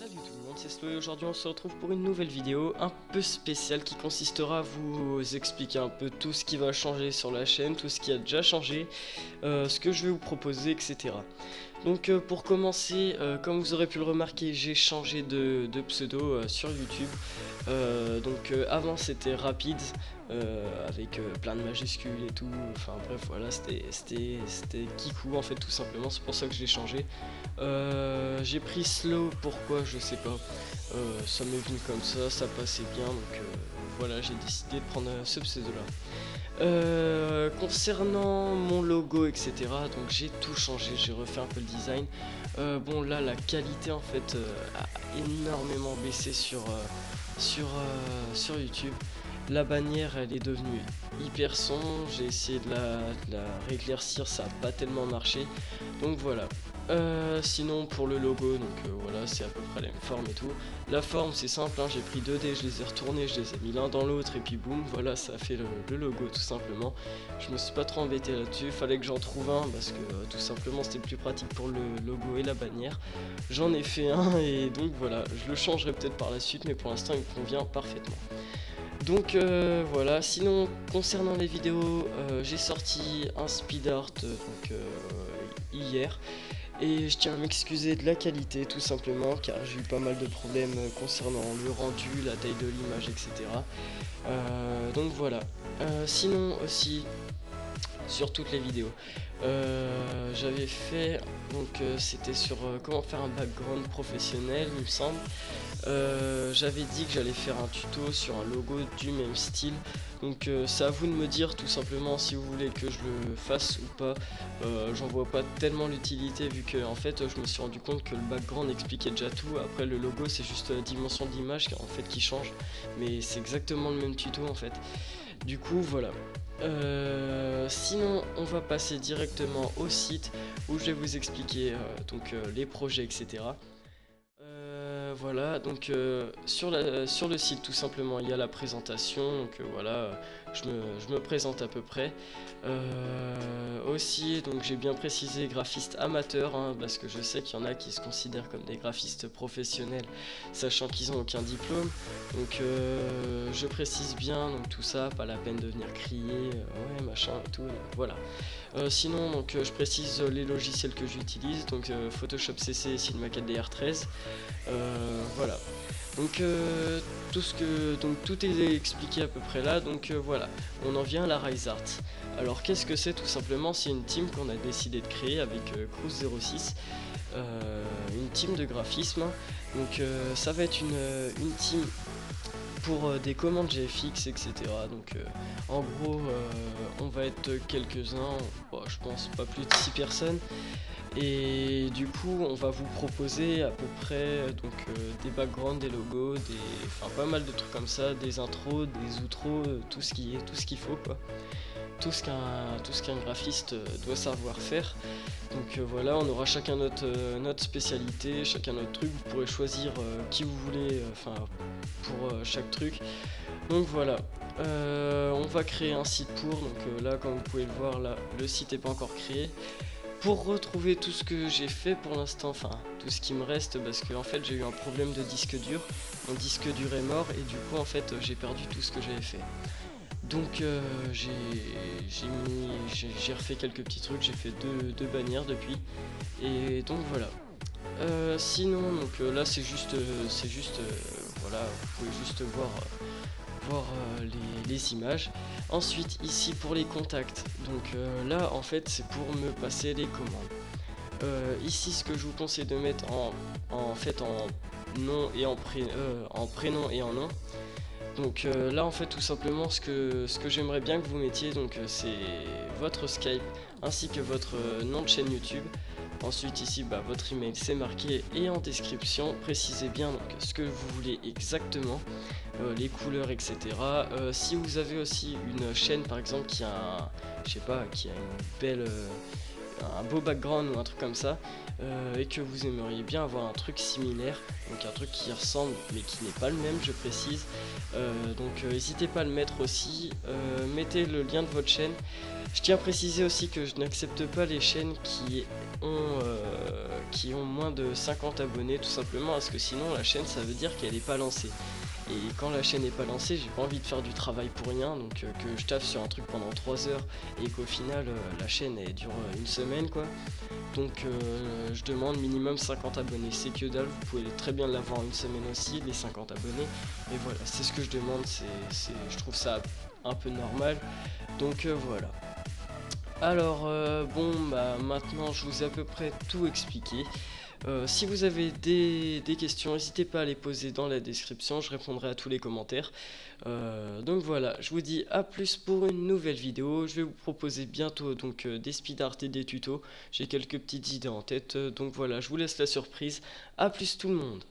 Salut tout le monde, c'est Slow et aujourd'hui on se retrouve pour une nouvelle vidéo un peu spéciale qui consistera à vous expliquer un peu tout ce qui va changer sur la chaîne, tout ce qui a déjà changé, ce que je vais vous proposer, etc. Donc pour commencer, comme vous aurez pu le remarquer, j'ai changé de pseudo sur YouTube. Avant c'était Rapide avec plein de majuscules et tout. Enfin bref, voilà, c'était Kikou en fait, tout simplement. C'est pour ça que je l'ai changé. J'ai pris Slow, pourquoi je sais pas. Ça m'est venu comme ça passait bien. Donc voilà, j'ai décidé de prendre ce pseudo là. Concernant mon logo, etc., donc j'ai tout changé, j'ai refait un peu le design. Bon, là la qualité en fait a énormément baissé sur YouTube. La bannière elle est devenue hyper sombre, j'ai essayé de la rééclaircir, ça n'a pas tellement marché. Donc voilà. Sinon pour le logo, voilà, c'est à peu près la même forme et tout. La forme c'est simple, hein, j'ai pris 2D, je les ai retournés, je les ai mis l'un dans l'autre et puis boum, voilà, ça a fait le logo tout simplement. Je me suis pas trop embêté là-dessus, fallait que j'en trouve un parce que tout simplement c'était plus pratique pour le logo et la bannière. J'en ai fait un et donc voilà, je le changerai peut-être par la suite mais pour l'instant il me convient parfaitement. Donc voilà, sinon concernant les vidéos, j'ai sorti un speed art hier. Et je tiens à m'excuser de la qualité tout simplement car j'ai eu pas mal de problèmes concernant le rendu, la taille de l'image, etc. Donc voilà. Sinon aussi sur toutes les vidéos j'avais fait c'était sur comment faire un background professionnel il me semble. J'avais dit que j'allais faire un tuto sur un logo du même style. Donc c'est à vous de me dire tout simplement si vous voulez que je le fasse ou pas. J'en vois pas tellement l'utilité vu que en fait je me suis rendu compte que le background expliquait déjà tout. Après le logo c'est juste la dimension d'image en fait qui change. Mais c'est exactement le même tuto en fait. Du coup voilà. Sinon on va passer directement au site où je vais vous expliquer les projets, etc. Voilà, donc sur le site tout simplement il y a la présentation, donc voilà, je me présente à peu près. Aussi, donc j'ai bien précisé graphiste amateur, hein, parce que je sais qu'il y en a qui se considèrent comme des graphistes professionnels, sachant qu'ils n'ont aucun diplôme. Donc je précise bien, donc tout ça, pas la peine de venir crier, ouais machin et tout, voilà. Sinon donc je précise les logiciels que j'utilise, donc Photoshop CC et Cinema 4D R13. Voilà. Donc tout est expliqué à peu près là. Donc voilà, on en vient à la Rise Art. Alors qu'est-ce que c'est? Tout simplement c'est une team qu'on a décidé de créer avec Cruz06, une team de graphisme. Donc ça va être une team pour des commandes GFX, etc. Donc en gros on va être quelques-uns, bon, je pense pas plus de 6 personnes. Et du coup on va vous proposer à peu près des backgrounds, des logos, enfin pas mal de trucs comme ça, des intros, des outros, tout ce qu'il faut quoi. Tout ce qu'un graphiste doit savoir faire. Donc voilà, on aura chacun notre spécialité, chacun notre truc, vous pourrez choisir qui vous voulez pour chaque truc. Donc voilà, on va créer un site pour, donc là comme vous pouvez le voir, là le site n'est pas encore créé. Pour retrouver tout ce que j'ai fait pour l'instant, enfin tout ce qui me reste, parce que en fait j'ai eu un problème de disque dur, mon disque dur est mort et du coup en fait j'ai perdu tout ce que j'avais fait. Donc j'ai refait quelques petits trucs, j'ai fait deux bannières depuis, et donc voilà. Sinon donc là c'est juste voilà, vous pouvez juste voir les images. Ensuite ici pour les contacts, donc là en fait c'est pour me passer les commandes. Ici ce que je vous conseille de mettre en nom et en prénom et en nom. Donc là en fait tout simplement ce que j'aimerais bien que vous mettiez, donc c'est votre Skype ainsi que votre nom de chaîne YouTube. Ensuite ici votre email c'est marqué, et en description précisez bien donc ce que vous voulez exactement, les couleurs, etc. Si vous avez aussi une chaîne par exemple qui a qui a une belle un beau background ou un truc comme ça, et que vous aimeriez bien avoir un truc similaire, donc un truc qui ressemble mais qui n'est pas le même, je précise. Donc n'hésitez pas à le mettre aussi, mettez le lien de votre chaîne. Je tiens à préciser aussi que je n'accepte pas les chaînes qui ont moins de 50 abonnés, tout simplement parce que sinon la chaîne, ça veut dire qu'elle n'est pas lancée. Et quand la chaîne n'est pas lancée, j'ai pas envie de faire du travail pour rien, donc que je taffe sur un truc pendant 3 heures et qu'au final la chaîne elle dure une semaine quoi. Donc je demande minimum 50 abonnés, c'est que dalle, vous pouvez très bien l'avoir en une semaine aussi, les 50 abonnés. Et voilà, c'est ce que je demande, je trouve ça un peu normal, donc voilà. Alors bon bah maintenant je vous ai à peu près tout expliqué. Si vous avez des questions, n'hésitez pas à les poser dans la description, je répondrai à tous les commentaires. Donc voilà, je vous dis à plus pour une nouvelle vidéo. Je vais vous proposer bientôt donc des speed art et des tutos. J'ai quelques petites idées en tête, donc voilà, je vous laisse la surprise. À plus tout le monde.